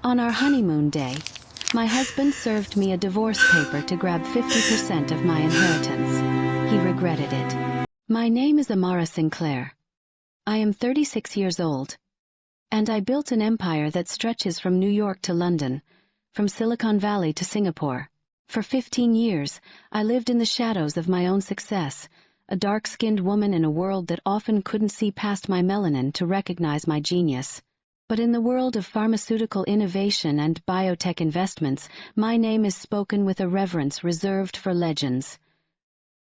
On our honeymoon day, my husband served me a divorce paper to grab 50% of my inheritance. He regretted it. My name is Amara Sinclair. I am 36 years old, and I built an empire that stretches from New York to London, from Silicon Valley to Singapore. For 15 years, I lived in the shadows of my own success, a dark-skinned woman in a world that often couldn't see past my melanin to recognize my genius. But in the world of pharmaceutical innovation and biotech investments, my name is spoken with a reverence reserved for legends.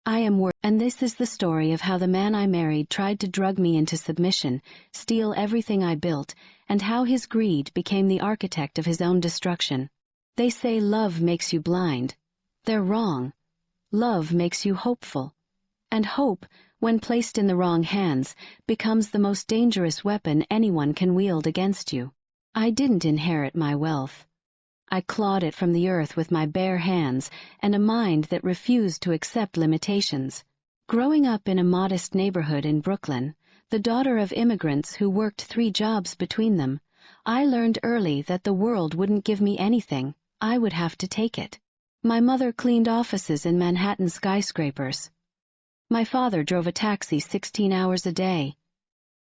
And this is the story of how the man I married tried to drug me into submission, steal everything I built, and how his greed became the architect of his own destruction. They say love makes you blind. They're wrong. Love makes you hopeful. And hope, when placed in the wrong hands, becomes the most dangerous weapon anyone can wield against you. I didn't inherit my wealth. I clawed it from the earth with my bare hands and a mind that refused to accept limitations. Growing up in a modest neighborhood in Brooklyn, the daughter of immigrants who worked 3 jobs between them, I learned early that the world wouldn't give me anything. I would have to take it. My mother cleaned offices in Manhattan skyscrapers. My father drove a taxi 16 hours a day.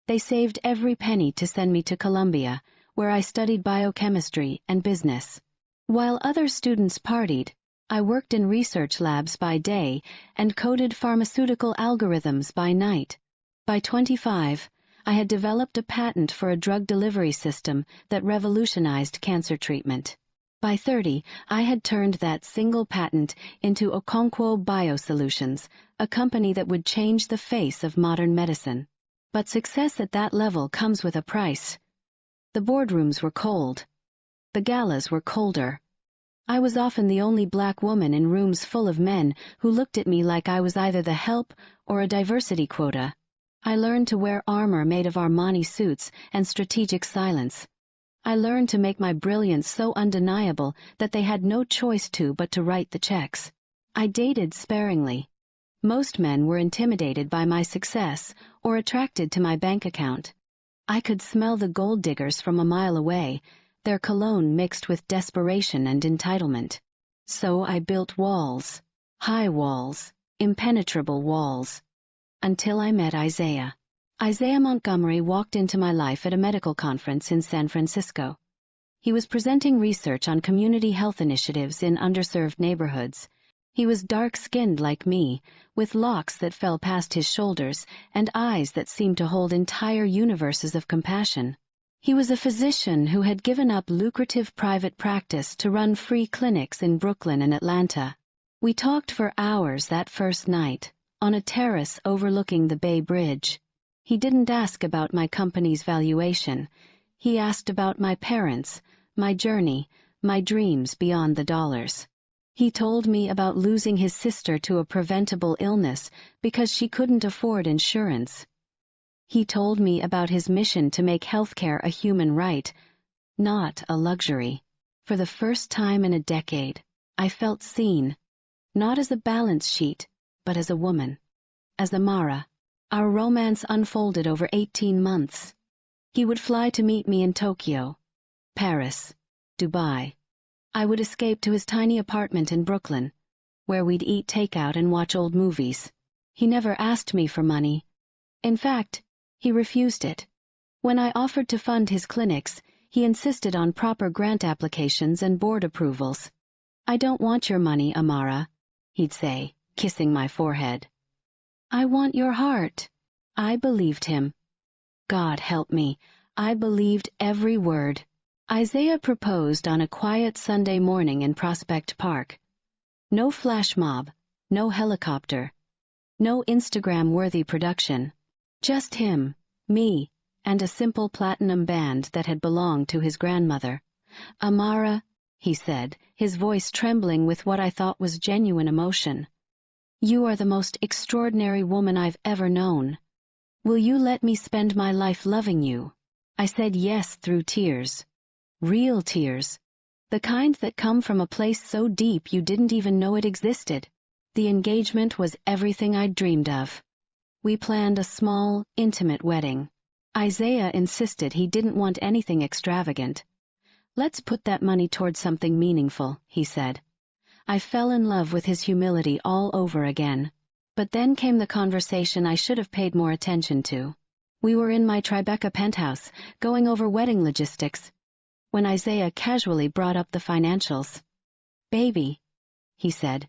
They saved every penny to send me to Columbia, where I studied biochemistry and business. While other students partied, I worked in research labs by day and coded pharmaceutical algorithms by night. By 25, I had developed a patent for a drug delivery system that revolutionized cancer treatment. By 30, I had turned that single patent into Okonkwo Biosolutions, a company that would change the face of modern medicine. But success at that level comes with a price. The boardrooms were cold. The galas were colder. I was often the only black woman in rooms full of men who looked at me like I was either the help or a diversity quota. I learned to wear armor made of Armani suits and strategic silence. I learned to make my brilliance so undeniable that they had no choice but to write the checks. I dated sparingly. Most men were intimidated by my success or attracted to my bank account. I could smell the gold diggers from a mile away, their cologne mixed with desperation and entitlement. So I built walls, high walls, impenetrable walls, until I met Isaiah. Isaiah Montgomery walked into my life at a medical conference in San Francisco. He was presenting research on community health initiatives in underserved neighborhoods. He was dark-skinned like me, with locks that fell past his shoulders and eyes that seemed to hold entire universes of compassion. He was a physician who had given up lucrative private practice to run free clinics in Brooklyn and Atlanta. We talked for hours that first night, on a terrace overlooking the Bay Bridge. He didn't ask about my company's valuation. He asked about my parents, my journey, my dreams beyond the dollars. He told me about losing his sister to a preventable illness because she couldn't afford insurance. He told me about his mission to make healthcare a human right, not a luxury. For the first time in a decade, I felt seen, not as a balance sheet, but as a woman, as Amara. Our romance unfolded over 18 months. He would fly to meet me in Tokyo, Paris, Dubai. I would escape to his tiny apartment in Brooklyn, where we'd eat takeout and watch old movies. He never asked me for money. In fact, he refused it. When I offered to fund his clinics, he insisted on proper grant applications and board approvals. "I don't want your money, Amara," he'd say, kissing my forehead. "I want your heart." I believed him. God help me, I believed every word. Isaiah proposed on a quiet Sunday morning in Prospect Park. No flash mob, no helicopter, no Instagram-worthy production. Just him, me, and a simple platinum band that had belonged to his grandmother. "Amara," he said, his voice trembling with what I thought was genuine emotion. "You are the most extraordinary woman I've ever known. Will you let me spend my life loving you?" I said yes through tears. Real tears. The kind that come from a place so deep you didn't even know it existed. The engagement was everything I'd dreamed of. We planned a small, intimate wedding. Isaiah insisted he didn't want anything extravagant. Let's put that money towards something meaningful, he said. I fell in love with his humility all over again. But then came the conversation I should have paid more attention to. We were in my Tribeca penthouse, going over wedding logistics, when Isaiah casually brought up the financials. Baby, he said,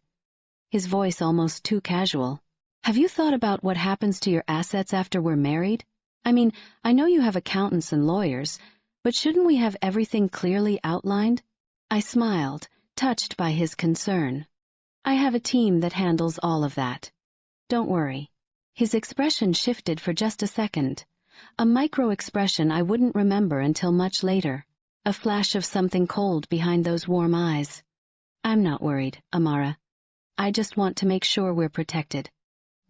his voice almost too casual. Have you thought about what happens to your assets after we're married? I mean, I know you have accountants and lawyers, but shouldn't we have everything clearly outlined? I smiled, touched by his concern. I have a team that handles all of that. Don't worry. His expression shifted for just a second. A micro-expression I wouldn't remember until much later. A flash of something cold behind those warm eyes. I'm not worried, Amara. I just want to make sure we're protected.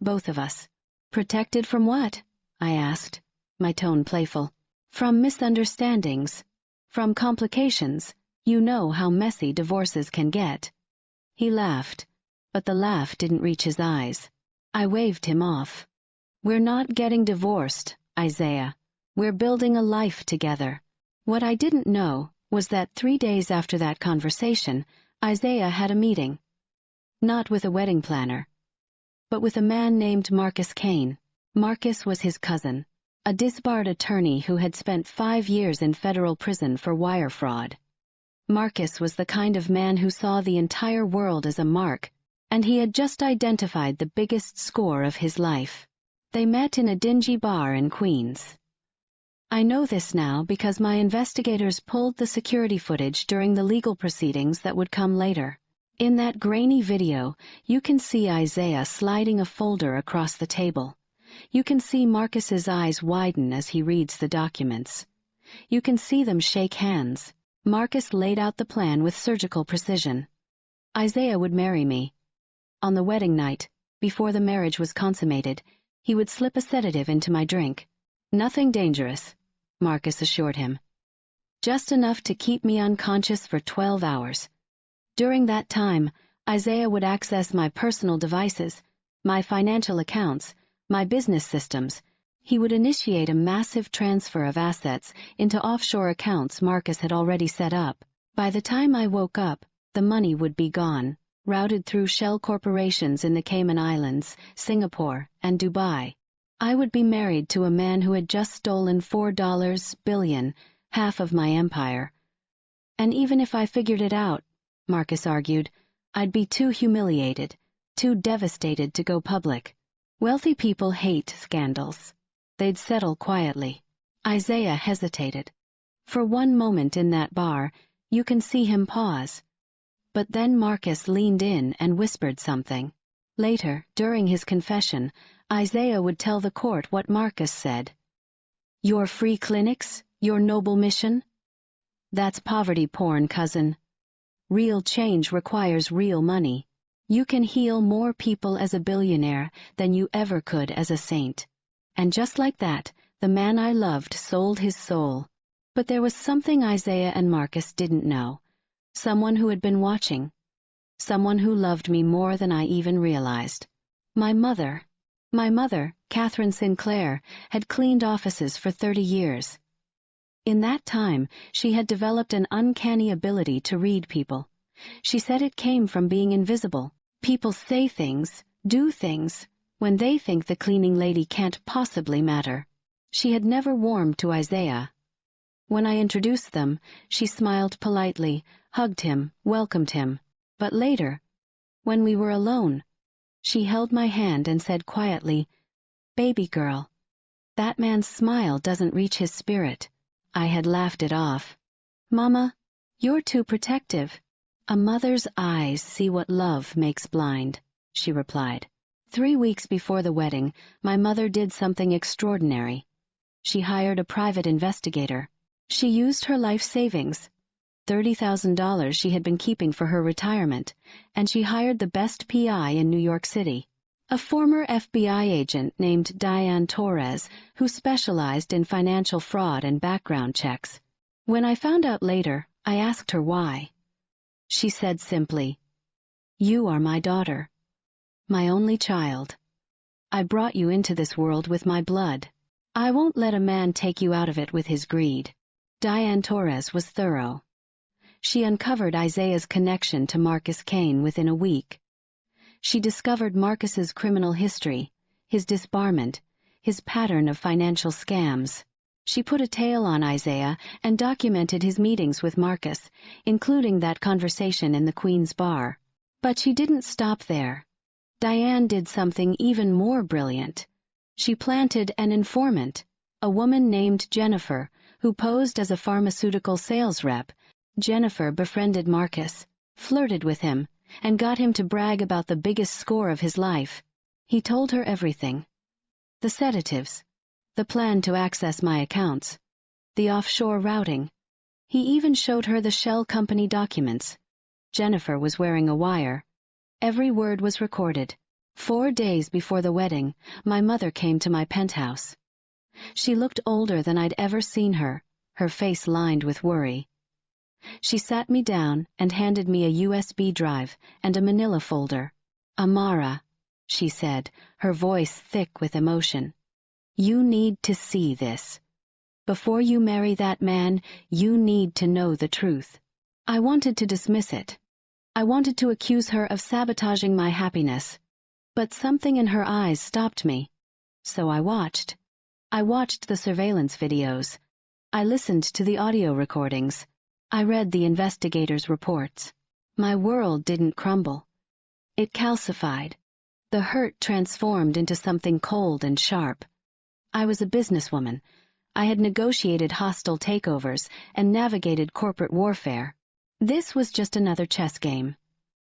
Both of us. Protected from what? I asked, my tone playful. From misunderstandings. From complications. You know how messy divorces can get. He laughed, but the laugh didn't reach his eyes. I waved him off. We're not getting divorced, Isaiah. We're building a life together. What I didn't know was that 3 days after that conversation, Isaiah had a meeting. Not with a wedding planner, but with a man named Marcus Kane. Marcus was his cousin, a disbarred attorney who had spent 5 years in federal prison for wire fraud. Marcus was the kind of man who saw the entire world as a mark, and he had just identified the biggest score of his life. They met in a dingy bar in Queens. I know this now because my investigators pulled the security footage during the legal proceedings that would come later. In that grainy video, you can see Isaiah sliding a folder across the table. You can see Marcus's eyes widen as he reads the documents. You can see them shake hands. Marcus laid out the plan with surgical precision. Isaiah would marry me. On the wedding night, before the marriage was consummated, he would slip a sedative into my drink. Nothing dangerous, Marcus assured him. Just enough to keep me unconscious for 12 hours. During that time, Isaiah would access my personal devices, my financial accounts, my business systems. He would initiate a massive transfer of assets into offshore accounts Marcus had already set up. By the time I woke up, the money would be gone, routed through shell corporations in the Cayman Islands, Singapore, and Dubai. I would be married to a man who had just stolen $4 billion, half of my empire. And even if I figured it out, Marcus argued, I'd be too humiliated, too devastated to go public. Wealthy people hate scandals. They'd settle quietly. Isaiah hesitated. For one moment in that bar, you can see him pause. But then Marcus leaned in and whispered something. Later, during his confession, Isaiah would tell the court what Marcus said. Your free clinics, your noble mission? That's poverty porn, cousin. Real change requires real money. You can heal more people as a billionaire than you ever could as a saint. And just like that, the man I loved sold his soul. But there was something Isaiah and Marcus didn't know. Someone who had been watching. Someone who loved me more than I even realized. My mother, Catherine Sinclair, had cleaned offices for 30 years. In that time, she had developed an uncanny ability to read people. She said it came from being invisible. People say things, do things, when they think the cleaning lady can't possibly matter. She had never warmed to Isaiah. When I introduced them, she smiled politely, hugged him, welcomed him. But later, when we were alone, she held my hand and said quietly, Baby girl, that man's smile doesn't reach his spirit. I had laughed it off. Mama, you're too protective. A mother's eyes see what love makes blind, she replied. 3 weeks before the wedding, my mother did something extraordinary. She hired a private investigator. She used her life savings, $30,000 she had been keeping for her retirement, and she hired the best PI in New York City, a former FBI agent named Diane Torres, who specialized in financial fraud and background checks. When I found out later, I asked her why. She said simply, You are my daughter, my only child. I brought you into this world with my blood. I won't let a man take you out of it with his greed. Diane Torres was thorough. She uncovered Isaiah's connection to Marcus Kane within a week. She discovered Marcus's criminal history, his disbarment, his pattern of financial scams. She put a tail on Isaiah and documented his meetings with Marcus, including that conversation in the Queen's bar. But she didn't stop there. Diane did something even more brilliant. She planted an informant, a woman named Jennifer, who posed as a pharmaceutical sales rep. Jennifer befriended Marcus, flirted with him, and got him to brag about the biggest score of his life. He told her everything. The sedatives, the plan to access my accounts, the offshore routing. He even showed her the shell company documents. Jennifer was wearing a wire. Every word was recorded. 4 days before the wedding, my mother came to my penthouse. She looked older than I'd ever seen her, her face lined with worry. She sat me down and handed me a USB drive and a manila folder. "Amara," she said, her voice thick with emotion. "You need to see this. Before you marry that man, you need to know the truth." I wanted to dismiss it. I wanted to accuse her of sabotaging my happiness. But something in her eyes stopped me. So I watched. I watched the surveillance videos. I listened to the audio recordings. I read the investigators' reports. My world didn't crumble. It calcified. The hurt transformed into something cold and sharp. I was a businesswoman. I had negotiated hostile takeovers and navigated corporate warfare. This was just another chess game.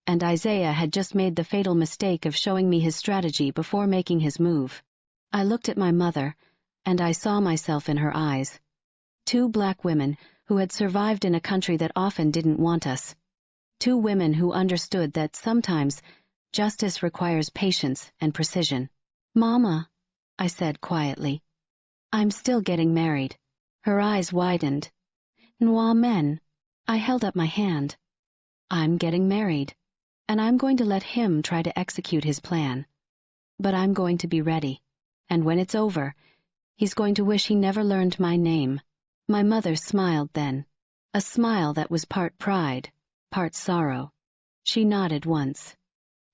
And Isaiah had just made the fatal mistake of showing me his strategy before making his move. I looked at my mother, and I saw myself in her eyes. 2 black women who had survived in a country that often didn't want us. 2 women who understood that sometimes justice requires patience and precision. "Mama," I said quietly, "I'm still getting married." Her eyes widened. "Noir men." I held up my hand. "I'm getting married, and I'm going to let him try to execute his plan. But I'm going to be ready, and when it's over, he's going to wish he never learned my name." My mother smiled then, a smile that was part pride, part sorrow. She nodded once.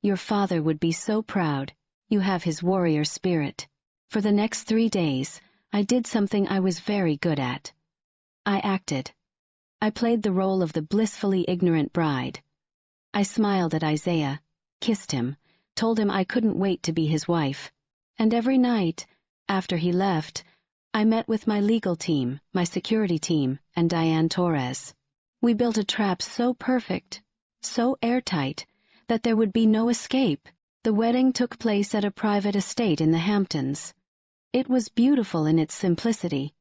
"Your father would be so proud. You have his warrior spirit." For the next 3 days, I did something I was very good at. I acted. I played the role of the blissfully ignorant bride. I smiled at Isaiah, kissed him, told him I couldn't wait to be his wife. And every night, after he left, I met with my legal team, my security team, and Diane Torres. We built a trap so perfect, so airtight, that there would be no escape. The wedding took place at a private estate in the Hamptons. It was beautiful in its simplicity.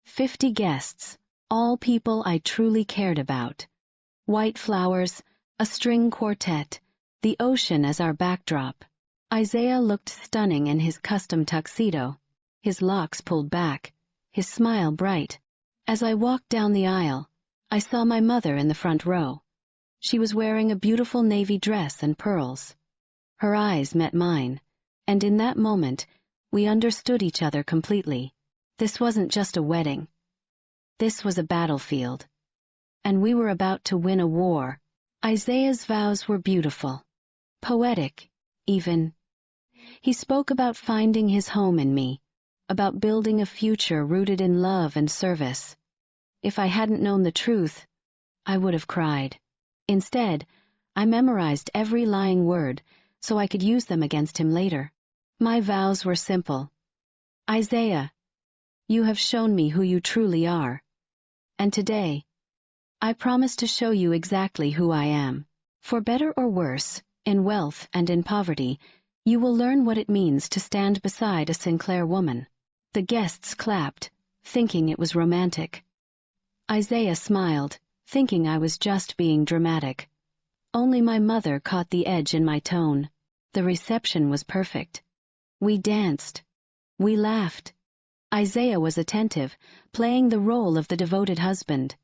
50 guests, all people I truly cared about. White flowers, a string quartet, the ocean as our backdrop. Isaiah looked stunning in his custom tuxedo, his locks pulled back, his smile bright. As I walked down the aisle, I saw my mother in the front row. She was wearing a beautiful navy dress and pearls. Her eyes met mine, and in that moment, we understood each other completely. This wasn't just a wedding. This was a battlefield. And we were about to win a war. Isaiah's vows were beautiful, poetic, even. He spoke about finding his home in me, about building a future rooted in love and service. If I hadn't known the truth, I would have cried. Instead, I memorized every lying word so I could use them against him later. My vows were simple. "Isaiah, you have shown me who you truly are. And today, I promise to show you exactly who I am. For better or worse, in wealth and in poverty, you will learn what it means to stand beside a Sinclair woman." The guests clapped, thinking it was romantic. Isaiah smiled, thinking I was just being dramatic. Only my mother caught the edge in my tone. The reception was perfect. We danced. We laughed. Isaiah was attentive, playing the role of the devoted husband.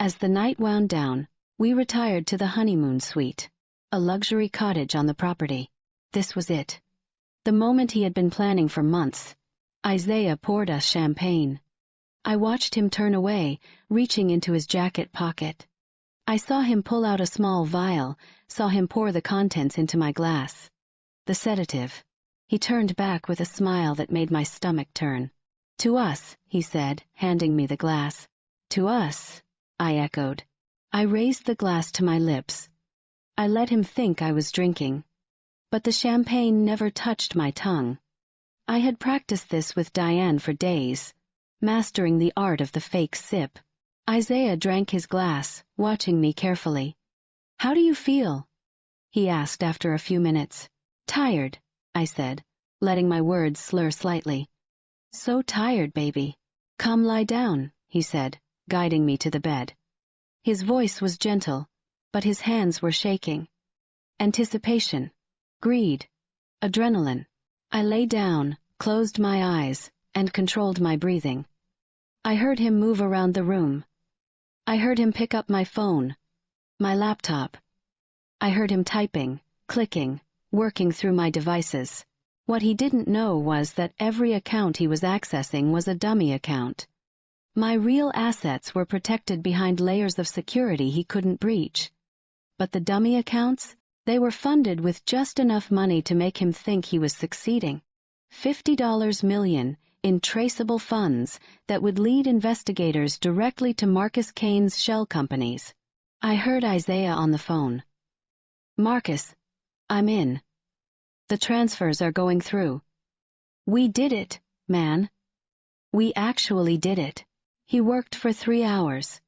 As the night wound down, we retired to the honeymoon suite, a luxury cottage on the property. This was it. The moment he had been planning for months. Isaiah poured us champagne. I watched him turn away, reaching into his jacket pocket. I saw him pull out a small vial, saw him pour the contents into my glass. The sedative. He turned back with a smile that made my stomach turn. To us, he said, handing me the glass. To us, I echoed. I raised the glass to my lips. I let him think I was drinking. But the champagne never touched my tongue. I had practiced this with Diane for days, mastering the art of the fake sip. Isaiah drank his glass, watching me carefully. How do you feel? He asked after a few minutes. Tired, I said, letting my words slur slightly. So tired, baby. Come lie down, he said, guiding me to the bed. His voice was gentle, but his hands were shaking. Anticipation, greed, adrenaline. I lay down, closed my eyes, and controlled my breathing. I heard him move around the room. I heard him pick up my phone, my laptop. I heard him typing, clicking, working through my devices. What he didn't know was that every account he was accessing was a dummy account. My real assets were protected behind layers of security he couldn't breach. But the dummy accounts, they were funded with just enough money to make him think he was succeeding. $50 million in traceable funds that would lead investigators directly to Marcus Kane's shell companies. I heard Isaiah on the phone. Marcus, I'm in. The transfers are going through. We did it, man. We actually did it. He worked for 3 hours.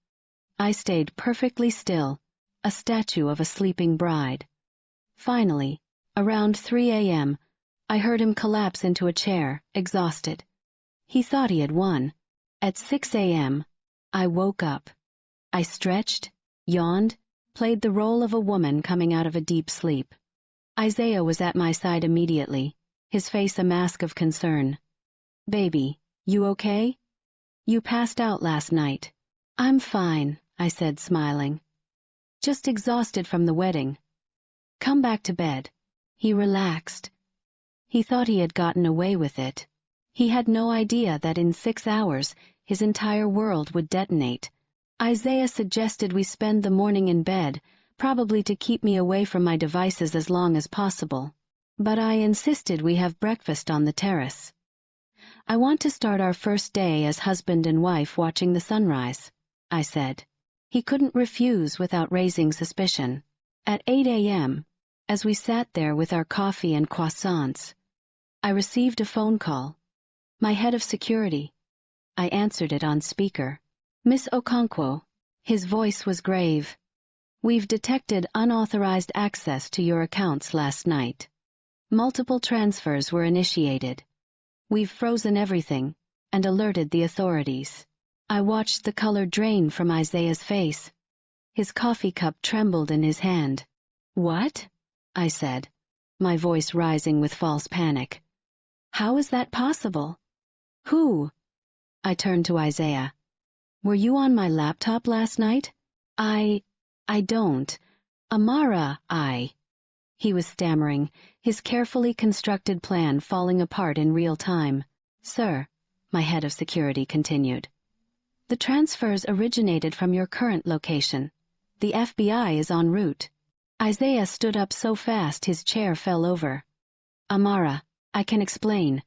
I stayed perfectly still, a statue of a sleeping bride. Finally, around 3 a.m., I heard him collapse into a chair, exhausted. He thought he had won. At 6 a.m., I woke up. I stretched, yawned, played the role of a woman coming out of a deep sleep. Isaiah was at my side immediately, his face a mask of concern. Baby, you okay? You passed out last night. I'm fine, I said, smiling. Just exhausted from the wedding. Come back to bed. He relaxed. He thought he had gotten away with it. He had no idea that in 6 hours, his entire world would detonate. Isaiah suggested we spend the morning in bed, probably to keep me away from my devices as long as possible. But I insisted we have breakfast on the terrace. I want to start our first day as husband and wife watching the sunrise, I said. He couldn't refuse without raising suspicion. At 8 a.m., as we sat there with our coffee and croissants, I received a phone call. My head of security. I answered it on speaker. Miss Okonkwo. His voice was grave. We've detected unauthorized access to your accounts last night. Multiple transfers were initiated. We've frozen everything and alerted the authorities. I watched the color drain from Isaiah's face. His coffee cup trembled in his hand. What? I said, my voice rising with false panic. How is that possible? Who? I turned to Isaiah. Were you on my laptop last night? I don't. Amara, He was stammering, his carefully constructed plan falling apart in real time. Sir, my head of security continued. The transfers originated from your current location. The FBI is en route. Isaiah stood up so fast his chair fell over. Amara, I can explain.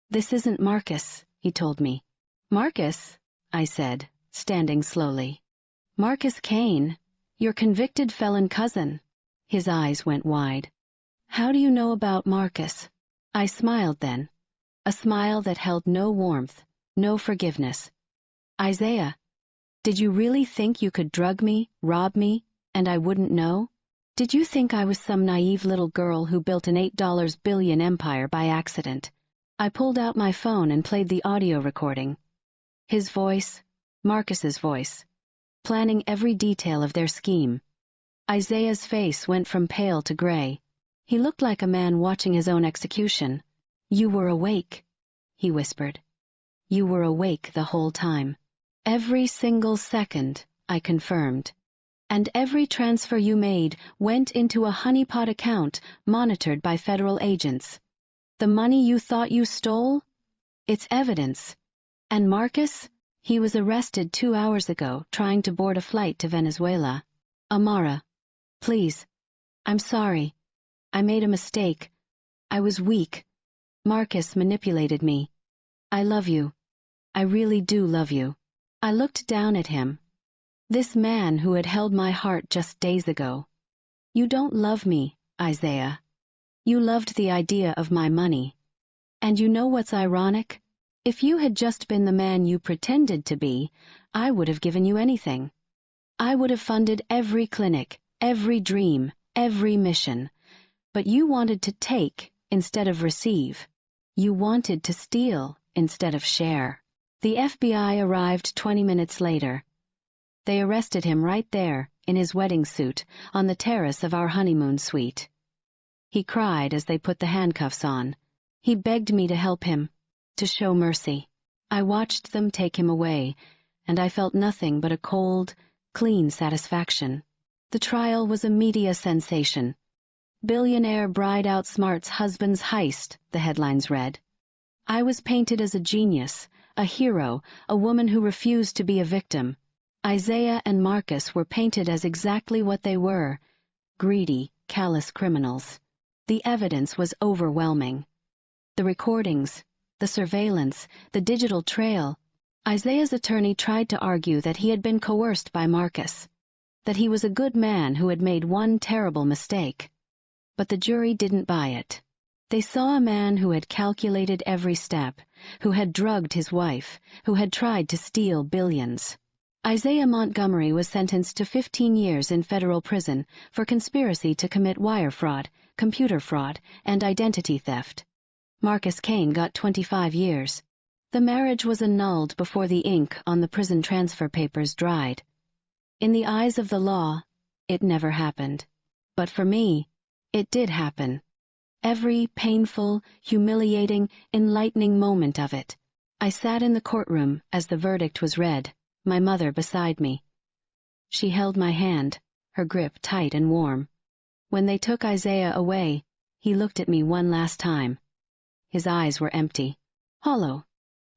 This isn't Marcus, he told me. Marcus? I said, standing slowly. Marcus Kane, your convicted felon cousin. His eyes went wide. How do you know about Marcus? I smiled then, a smile that held no warmth, no forgiveness. Isaiah, did you really think you could drug me, rob me, and I wouldn't know? Did you think I was some naive little girl who built an $8 billion empire by accident? I pulled out my phone and played the audio recording. His voice, Marcus's voice, planning every detail of their scheme. Isaiah's face went from pale to gray. He looked like a man watching his own execution. You were awake, he whispered. You were awake the whole time. Every single second, I confirmed. And every transfer you made went into a honeypot account monitored by federal agents. The money you thought you stole? It's evidence. And Marcus? He was arrested 2 hours ago trying to board a flight to Venezuela. Amara, please. I'm sorry. I made a mistake. I was weak. Marcus manipulated me. I love you. I really do love you. I looked down at him. This man who had held my heart just days ago. You don't love me, Isaiah. You loved the idea of my money. And you know what's ironic? If you had just been the man you pretended to be, I would have given you anything. I would have funded every clinic, every dream, every mission. But you wanted to take instead of receive. You wanted to steal instead of share. The FBI arrived 20 minutes later. They arrested him right there, in his wedding suit, on the terrace of our honeymoon suite. He cried as they put the handcuffs on. He begged me to help him, to show mercy. I watched them take him away, and I felt nothing but a cold, clean satisfaction. The trial was a media sensation. Billionaire bride outsmarts husband's heist, the headlines read. I was painted as a genius, a hero, a woman who refused to be a victim. Isaiah and Marcus were painted as exactly what they were, greedy, callous criminals. The evidence was overwhelming. The recordings, the surveillance, the digital trail. Isaiah's attorney tried to argue that he had been coerced by Marcus, that he was a good man who had made one terrible mistake. But the jury didn't buy it. They saw a man who had calculated every step, who had drugged his wife, who had tried to steal billions. Isaiah Montgomery was sentenced to 15 years in federal prison for conspiracy to commit wire fraud, computer fraud, and identity theft. Marcus Kane got 25 years. The marriage was annulled before the ink on the prison transfer papers dried. In the eyes of the law, it never happened. But for me, it did happen. Every painful, humiliating, enlightening moment of it. I sat in the courtroom as the verdict was read, my mother beside me. She held my hand, her grip tight and warm. When they took Isaiah away, he looked at me one last time. His eyes were empty, hollow.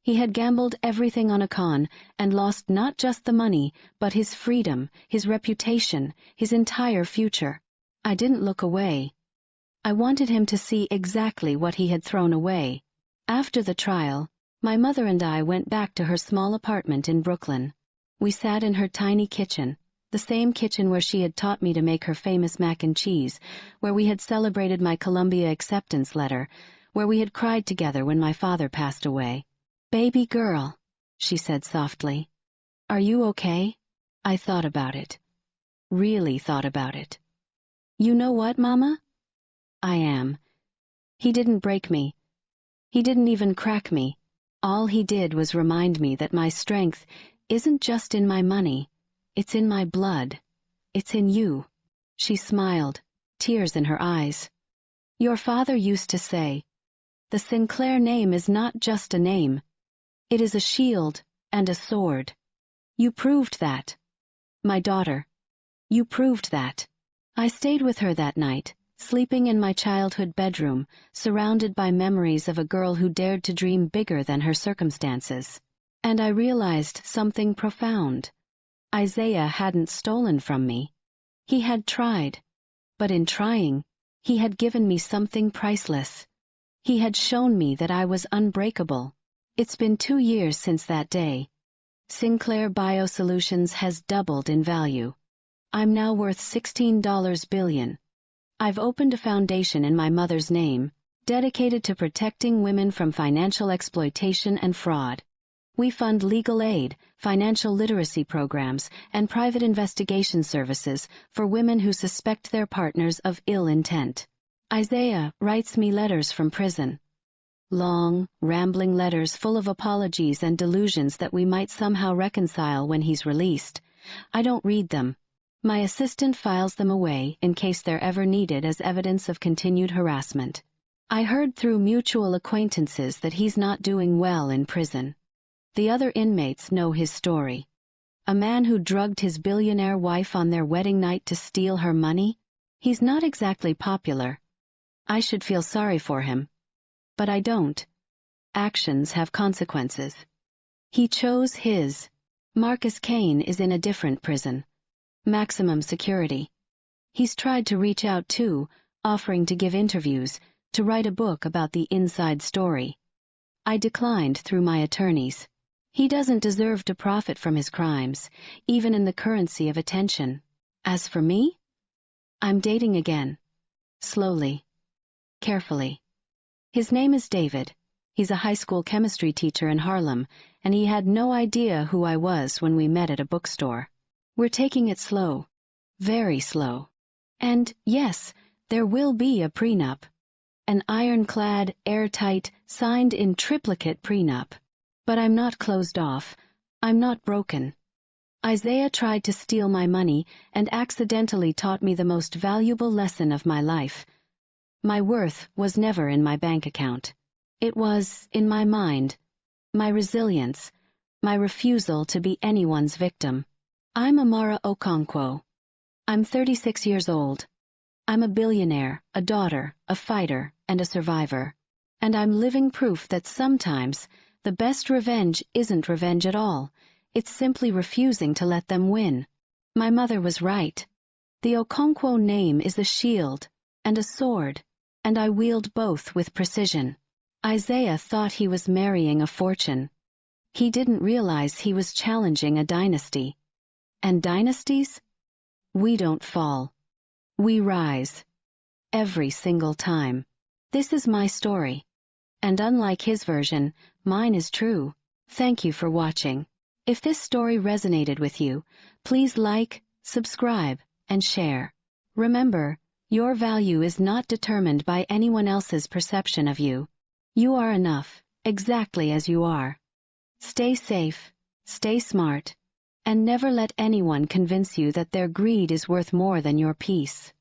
He had gambled everything on a con and lost not just the money, but his freedom, his reputation, his entire future. I didn't look away. I wanted him to see exactly what he had thrown away. After the trial, my mother and I went back to her small apartment in Brooklyn. We sat in her tiny kitchen, the same kitchen where she had taught me to make her famous mac and cheese, where we had celebrated my Columbia acceptance letter, where we had cried together when my father passed away. "Baby girl," she said softly, "are you okay?" I thought about it. Really thought about it. You know what, Mama? I am. He didn't break me. He didn't even crack me. All he did was remind me that my strength isn't just in my money. It's in my blood. It's in you. She smiled, tears in her eyes. Your father used to say, the Sinclair name is not just a name. It is a shield and a sword. You proved that. My daughter, you proved that. I stayed with her that night, sleeping in my childhood bedroom, surrounded by memories of a girl who dared to dream bigger than her circumstances. And I realized something profound. Isaiah hadn't stolen from me. He had tried. But in trying, he had given me something priceless. He had shown me that I was unbreakable. It's been 2 years since that day. Sinclair Biosolutions has doubled in value. I'm now worth $16 billion. I've opened a foundation in my mother's name, dedicated to protecting women from financial exploitation and fraud. We fund legal aid, financial literacy programs, and private investigation services for women who suspect their partners of ill intent. Isaiah writes me letters from prison. Long, rambling letters full of apologies and delusions that we might somehow reconcile when he's released. I don't read them. My assistant files them away in case they're ever needed as evidence of continued harassment. I heard through mutual acquaintances that he's not doing well in prison. The other inmates know his story. A man who drugged his billionaire wife on their wedding night to steal her money? He's not exactly popular. I should feel sorry for him. But I don't. Actions have consequences. He chose his. Marcus Kane is in a different prison. maximum security. He's tried to reach out too, offering to give interviews, to write a book about the inside story. I declined through my attorneys. He doesn't deserve to profit from his crimes, even in the currency of attention. As for me, I'm dating again. Slowly. Carefully. His name is David. He's a high school chemistry teacher in Harlem, and he had no idea who I was when we met at a bookstore. We're taking it slow. Very slow. And, yes, there will be a prenup. An ironclad, airtight, signed in triplicate prenup. But I'm not closed off. I'm not broken. Isaiah tried to steal my money and accidentally taught me the most valuable lesson of my life. My worth was never in my bank account. It was in my mind, my resilience, my refusal to be anyone's victim. I'm Amara Okonkwo. I'm 36 years old. I'm a billionaire, a daughter, a fighter, and a survivor. And I'm living proof that sometimes the best revenge isn't revenge at all. It's simply refusing to let them win. My mother was right. The Okonkwo name is a shield and a sword, and I wield both with precision. Isaiah thought he was marrying a fortune. He didn't realize he was challenging a dynasty. And dynasties? We don't fall. We rise. Every single time. This is my story. And unlike his version, mine is true. Thank you for watching. If this story resonated with you, please like, subscribe, and share. Remember, your value is not determined by anyone else's perception of you. You are enough, exactly as you are. Stay safe, stay smart, and never let anyone convince you that their greed is worth more than your peace.